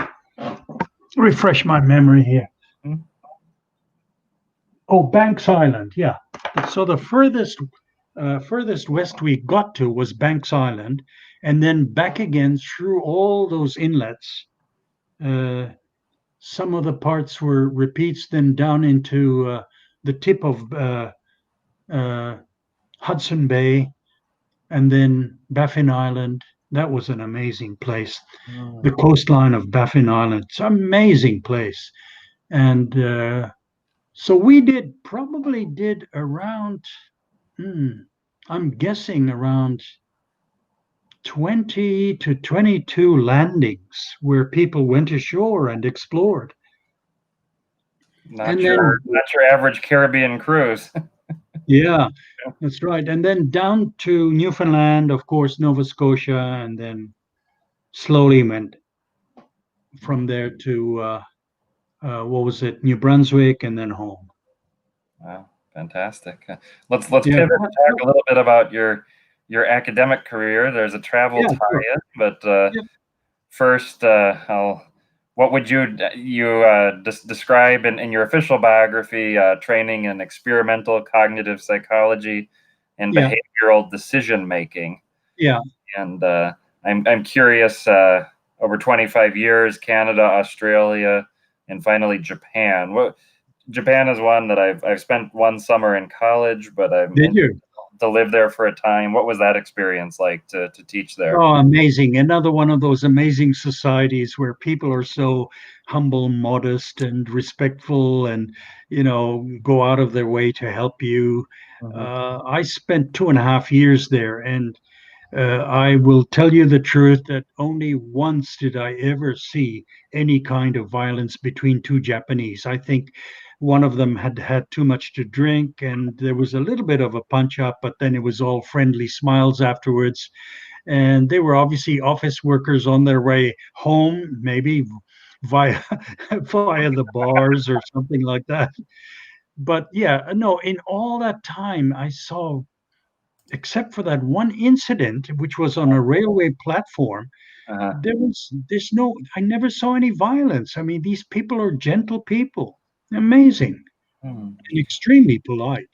refresh my memory here. Mm. Oh, Banks Island. Yeah. So the furthest west we got to was Banks Island, and then back again through all those inlets. Uh, some of the parts were repeats, then down into the tip of uh, Hudson Bay, and then Baffin Island. That was an amazing place. The Mm. coastline of Baffin Island. It's an amazing place. And so we probably did around, hmm, I'm guessing around 20 to 22 landings where people went ashore and explored. Not And your then, not your average Caribbean cruise. yeah, that's right. And then down to Newfoundland, of course, Nova Scotia, and then slowly went from there to what was it, New Brunswick, and then home. Wow, fantastic. Let's Yeah, pivot and talk a little bit about your academic career. There's a travel yeah, sure. tie-in, but Yeah, first, what would you describe in your official biography, training in experimental cognitive psychology and yeah, behavioral decision making? yeah. And I'm curious. Over 25 years, Canada, Australia, and finally Japan. Japan is one that I've spent one summer in college, but I'm Did you? to live there for a time. What was that experience like to teach there? Oh, amazing. Another one of those amazing societies where people are so humble, modest, and respectful, and, go out of their way to help you. Mhm. I spent 2.5 years there, and I will tell you the truth that only once did I ever see any kind of violence between two Japanese. I think one of them had had too much to drink, and there was a little bit of a punch up, but then it was all friendly smiles afterwards. And they were obviously office workers on their way home, maybe via via the bars or something like that. But yeah, no, in all that time, I saw, except for that one incident, which was on a railway platform, Uh-huh. there's no, I never saw any violence. I mean, these people are gentle people, amazing, Hmm. and extremely polite.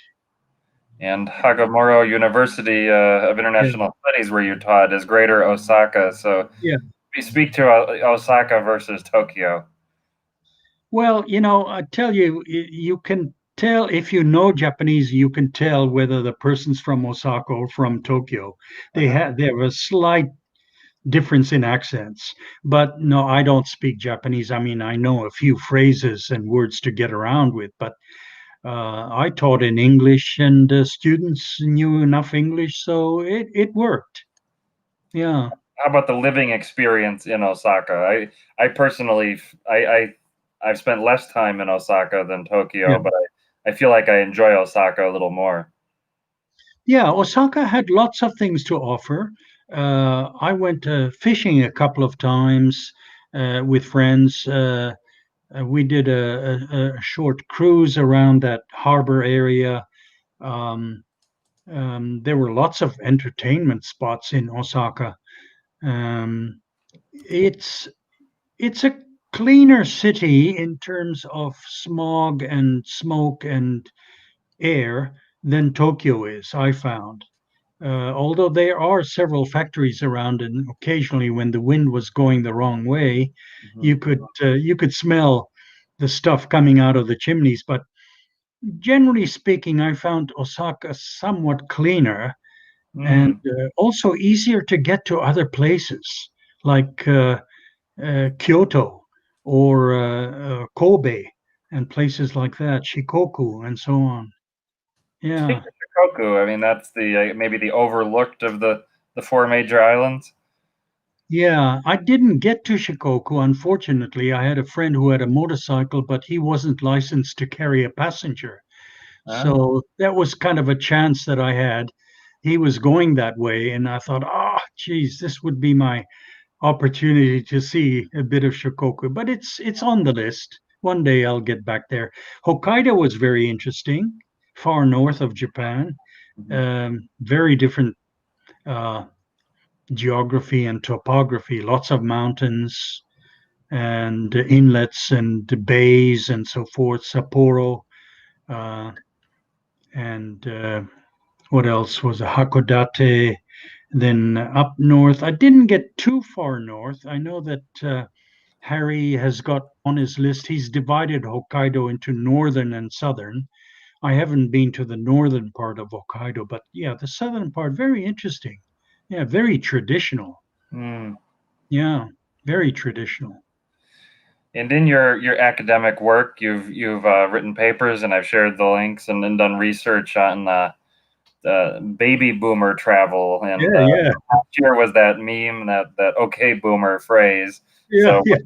And Hagamoro University of Yeah, International Studies, where you taught, is Greater Osaka. So yeah. we speak to Osaka versus Tokyo. Well, I tell you, you can tell if you know Japanese, you can tell whether the person's from Osaka or from Tokyo. Uh-huh. They have a slight difference in accents. But no, I don't speak Japanese. I mean, I know a few phrases and words to get around with, but I taught in English, and students knew enough English, so it worked. Yeah, How about the living experience in Osaka? I personally, I've spent less time in Osaka than yeah, Tokyo, but I feel like I enjoy Osaka a little more. yeah. Osaka had lots of things to offer. I went fishing a couple of times with friends. We did a short cruise around that harbor area. Um, there were lots of entertainment spots in Osaka. Um, it's it's a cleaner city in terms of smog and smoke and air than Tokyo is, I found. Although there are several factories around, and occasionally when the wind was going the wrong way, Mhm. you could smell the stuff coming out of the chimneys. But generally speaking, I found Osaka somewhat cleaner and Mm. also easier to get to other places like Kyoto or Kobe and places like that, Shikoku and so on. Speaking Yeah. of Shikoku, I mean that's the maybe the overlooked of the four major islands. Yeah, I didn't get to Shikoku, unfortunately. I had a friend who had a motorcycle, but he wasn't licensed to carry a passenger. Ah. So that was kind of a chance that I had. He was going that way, and I thought, oh, geez, this would be my opportunity to see a bit of Shikoku. But it's on the list. One day I'll get back there. Hokkaido was very interesting, far north of Japan. Mhm. Very different uh, geography and topography, lots of mountains and inlets and bays and so forth. Sapporo uh, and what else was Hakodate. Then up north, I didn't get too far north. I know that Harry has got on his list. He's divided Hokkaido into northern and southern. I haven't been to the northern part of Hokkaido, but yeah, the southern part, very interesting. Yeah, very traditional. Mm. Yeah, very traditional. And in your academic work, you've written papers, and I've shared the links and done research on baby boomer travel. And Yeah, yeah, last year was that meme, that okay boomer phrase. yeah, So yeah.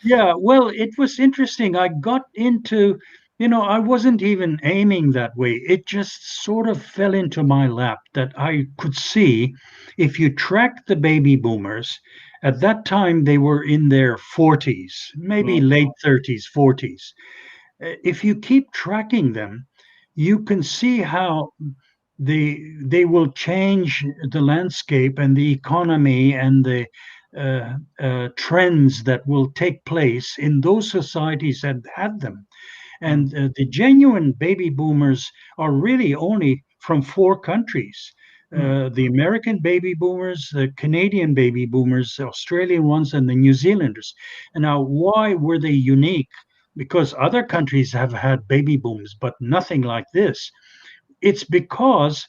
Yeah, well, it was interesting. I got into, I wasn't even aiming that way. It just sort of fell into my lap that I could see if you track the baby boomers, at that time they were in their 40s, maybe mm, late 30s, 40s. If you keep tracking them, you can see how they will change the landscape and the economy and the trends that will take place in those societies that had them. mm, And the genuine baby boomers are really only from four countries. mm, The American baby boomers, the Canadian baby boomers, the Australian ones, and the New Zealanders. And now, why were they unique? Because other countries have had baby booms, but nothing like this. It's because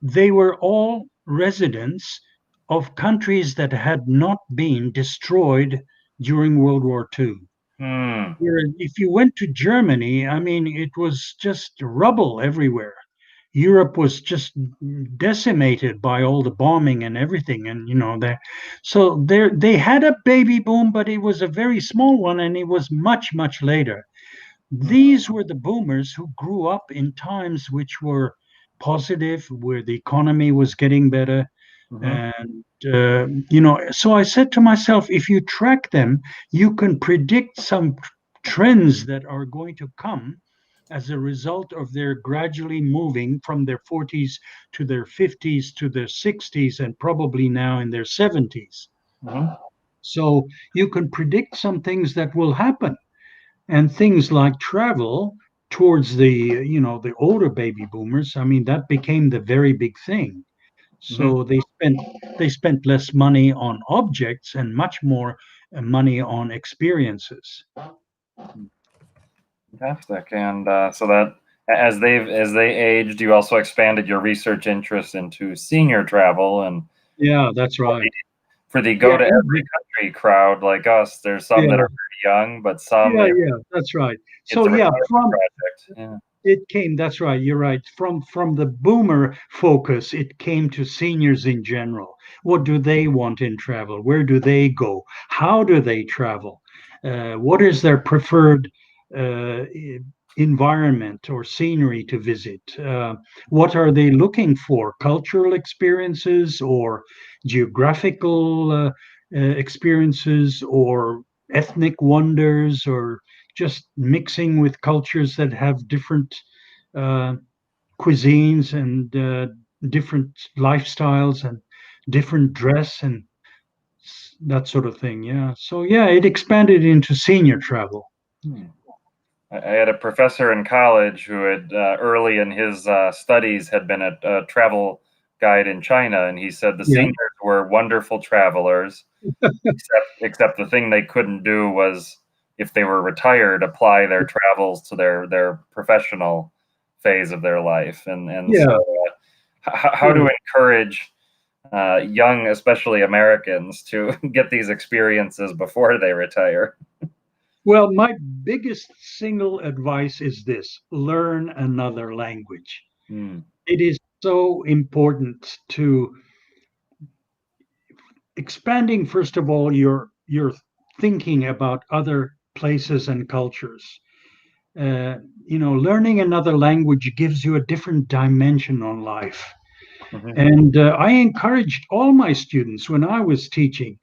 they were all residents of countries that had not been destroyed during World War II. mm. Whereas if you went to Germany, I mean, it was just rubble everywhere. Europe was just decimated by all the bombing and everything, and they had a baby boom, but it was a very small one, and it was much later. These were the boomers who grew up in times which were positive, where the economy was getting better. Mm-hmm. And, so I said to myself, if you track them, you can predict some trends that are going to come as a result of their gradually moving from their 40s to their 50s to their 60s and probably now in their 70s. Mm-hmm. So you can predict some things that will happen, and things like travel towards the older baby boomers. I mean, that became the very big thing. Mm-hmm. So they spent less money on objects and much more money on experiences. Fantastic. And so that as they aged, you also expanded your research interest into senior travel and Yeah, that's for right. the, for the go Yeah, to every country crowd like us. There's some that yeah, are pretty young, but some yeah, that's right. it's So a yeah, retirement from project. Yeah. it came, that's right, you're right. From the boomer focus, it came to seniors in general. What do they want in travel? Where do they go? How do they travel? What is their preferred environment or scenery to visit? What are they looking for? Cultural experiences or geographical experiences or ethnic wonders, or just mixing with cultures that have different uh, cuisines and different lifestyles and different dress and that sort of thing. Yeah. So yeah, it expanded into senior travel. Hmm. I had a professor in college who had early in his studies had been a travel guide in China, and he said the Yeah. seniors were wonderful travelers, except the thing they couldn't do was if they were retired, apply their travels to their professional phase of their life, and so Yeah. how to encourage young, especially Americans, to get these experiences before they retire. Well, my biggest single advice is this: learn another language. Hmm. It is so important to expanding, first of all, your thinking about other places and cultures. uh, Learning another language gives you a different dimension on life. Mhm. And I encouraged all my students when I was teaching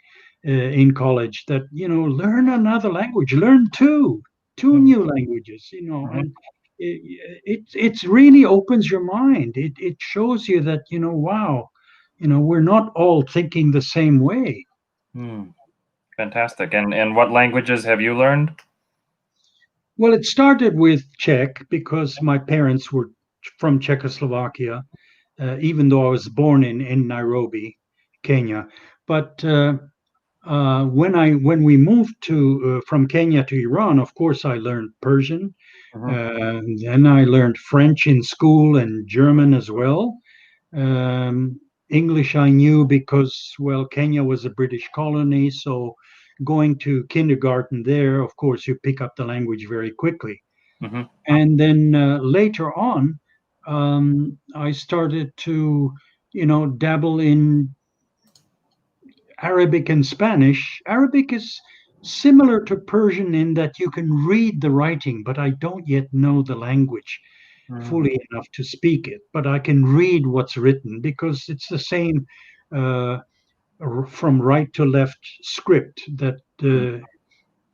in college that, learn another language, learn two Mhm. new languages, Mhm. and it really opens your mind. It shows you that, wow, we're not all thinking the same way. Hmm. Fantastic. And what languages have you learned? Well, it started with Czech because my parents were from Czechoslovakia, even though I was born in Nairobi, Kenya. But when we moved to from Kenya to Iran, of course, I learned Persian. Mhm. Then I learned French in school and German as well. Um, English I knew because, well, Kenya was a British colony, so going to kindergarten there, of course, you pick up the language very quickly. Mhm. And then later on, I started to, dabble in Arabic and Spanish. Arabic is similar to Persian in that you can read the writing, but I don't yet know the language Mm. fully enough to speak it. But I can read what's written because it's the same uh, from right to left script that the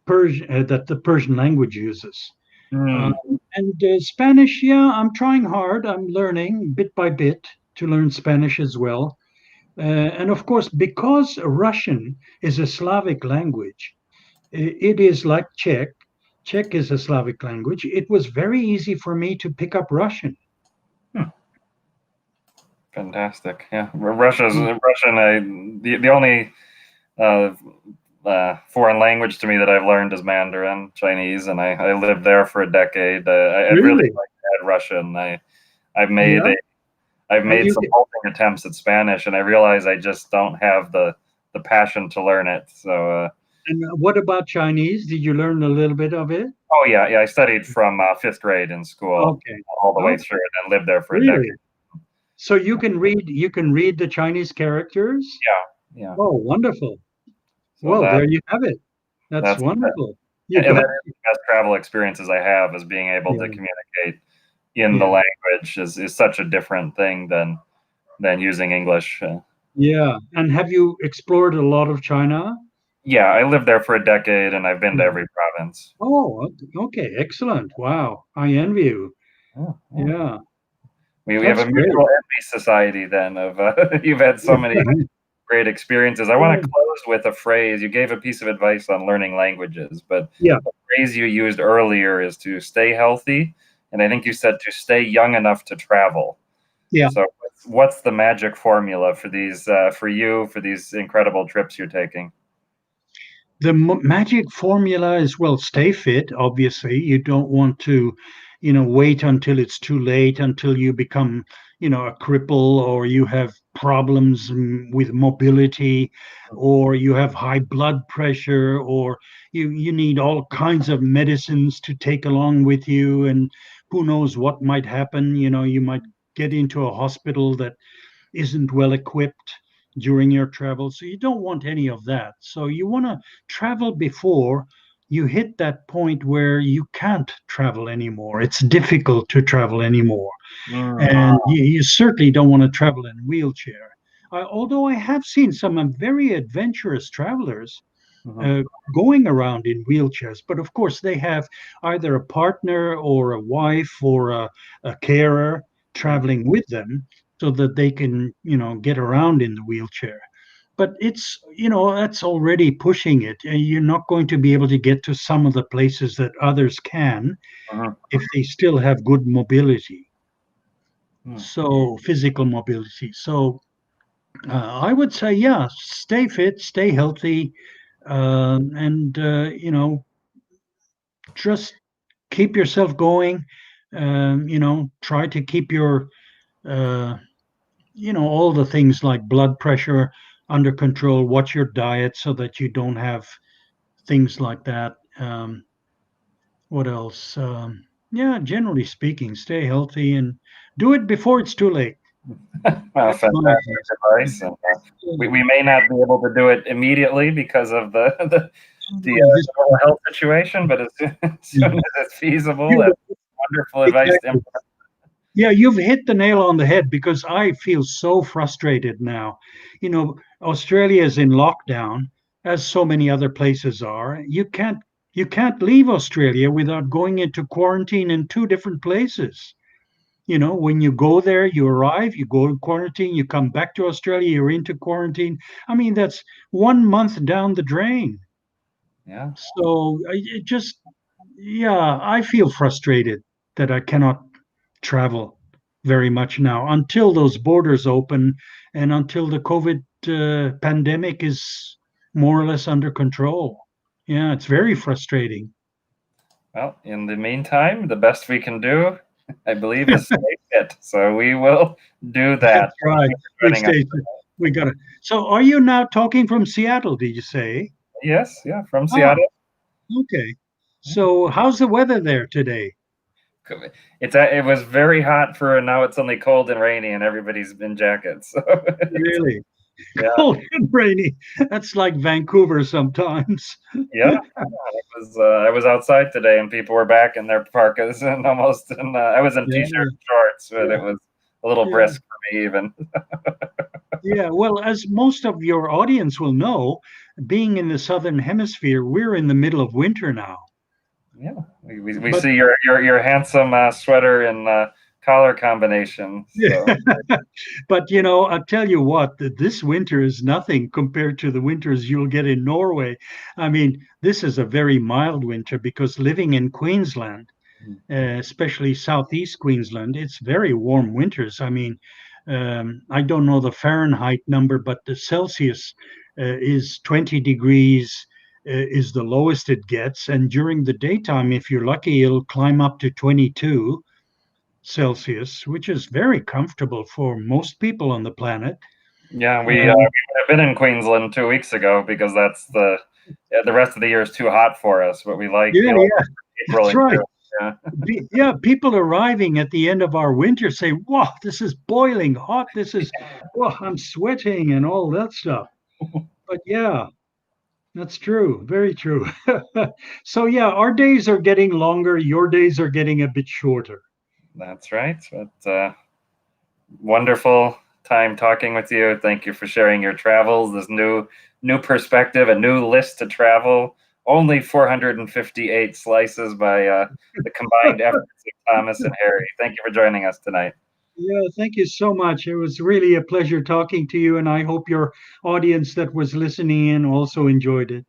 Persian language uses. Um, Mm. and Spanish, yeah, I'm trying hard. I'm learning bit by bit to learn Spanish as well. And of course, because Russian is a Slavic language, it is like Czech. Czech is a Slavic language. It was very easy for me to pick up Russian. Hmm. Fantastic. Yeah, Russian. The only uh, foreign language to me that I've learned is Mandarin Chinese, and I lived there for a decade. I'd really Really? like to add Russian. I've made Yeah. a I've And made you some halting attempts at Spanish, and I realize I just don't have the passion to learn it. So, and what about Chinese? Did you learn a little bit of it? oh yeah, I studied from fifth grade in school Okay. all the way Okay. through, and then lived there for a decade. Really? So you can read the Chinese characters? Yeah, yeah. Oh, wonderful. So Well, there you have it. That's that's wonderful. You and that got, is the best travel experiences I have is being able to yeah, communicate in the yeah, language is such a different thing than using English. yeah. And have you explored a lot of China? Yeah, I lived there for a decade and I've been to Yeah. every province. Oh, okay, excellent. Wow, I envy you. Yeah, yeah. Yeah, We have that's a great. mutual envy society then of you've had so many great experiences. I want to close with a phrase. You gave a piece of advice on learning languages, but Yeah, the phrase you used earlier is to stay healthy, and I think you said to stay young enough to travel. yeah. So what's the magic formula for these for you for these incredible trips you're taking? The magic formula is, well, stay fit. Obviously, you don't want to, wait until it's too late, until you become, a cripple, or you have problems with mobility, or you have high blood pressure, or you need all kinds of medicines to take along with you, and who knows what might happen. You might get into a hospital that isn't well equipped during your travel. So you don't want any of that. So you want to travel before you hit that point where you can't travel anymore. It's difficult to travel anymore. Mm, And you certainly don't want to travel in a wheelchair. Although I have seen some very adventurous travelers mhm, uh, going around in wheelchairs, but of course they have either a partner or a wife or a carer mhm, traveling with them so that they can, get around in the wheelchair. But that's already pushing it. And you're not going to be able to get to some of the places that others can mhm, if they still have good mobility. mm. So physical mobility. So I would say, yeah, stay fit, stay healthy, and just keep yourself going. Try to keep your, uh, all the things like blood pressure under control. Watch your diet so that you don't have things like that. What else? Yeah, generally speaking, stay healthy and do it before it's too late. Well, That's my fantastic advice. advice. And, we may not be able to do it immediately because of the Oh, this, mental health situation, but as yeah. soon as it's feasible, You- that's wonderful advice to exactly. implement. Yeah, you've hit the nail on the head because I feel so frustrated now. Australia is in lockdown, as so many other places are. You can't leave Australia without going into quarantine in two different places. When you go there, you arrive, you go to quarantine, you come back to Australia, you're into quarantine. I mean, that's 1 month down the drain. Yeah. So it just, yeah, I feel frustrated that I cannot travel very much now until those borders open and until the COVID pandemic is more or less under control. Yeah, it's very frustrating. Well, in the meantime, the best we can do, I believe, is stay fit. So we will do that. That's Thank right. you for We joining us. stay. We got to. So, are you now talking from Seattle? Did you say? Yes, yeah, from Ah, Seattle. okay. So, how's the weather there today? It was very hot for now. It's only cold and rainy, and everybody's in jackets. So Really yeah, cold and rainy. That's like Vancouver sometimes. yeah. I was outside today, and people were back in their parkas and almost. And I was in t-shirt Yeah, and shorts, but yeah, it was a little yeah. brisk for me even. Yeah, well, as most of your audience will know, being in the southern hemisphere, we're in the middle of winter now. Yeah, we But see your handsome sweater and collar combination. So yeah, but I tell you what, this winter is nothing compared to the winters you'll get in Norway. I mean, this is a very mild winter because living in Queensland, especially southeast Queensland, it's very warm winters. I mean, I don't know the Fahrenheit number, but the Celsius is 20 degrees. Is the lowest it gets, and during the daytime, if you're lucky, it'll climb up to 22 Celsius, which is very comfortable for most people on the planet. yeah, we Uh, would have been in Queensland 2 weeks ago because that's the rest of the year is too hot for us. But we like yeah, yeah, April that's and right. June. Yeah. Yeah, people arriving at the end of our winter say, "Wow, this is boiling hot. This is, wow, I'm sweating and all that stuff." But yeah, that's true. Very true. So yeah, our days are getting longer. Your days are getting a bit shorter. That's right. But wonderful time talking with you. Thank you for sharing your travels, this new perspective, a new list to travel. Only 458 slices by the combined efforts of Thomas and Harry. Thank you for joining us tonight. Yeah, thank you so much. It was really a pleasure talking to you, and I hope your audience that was listening in also enjoyed it.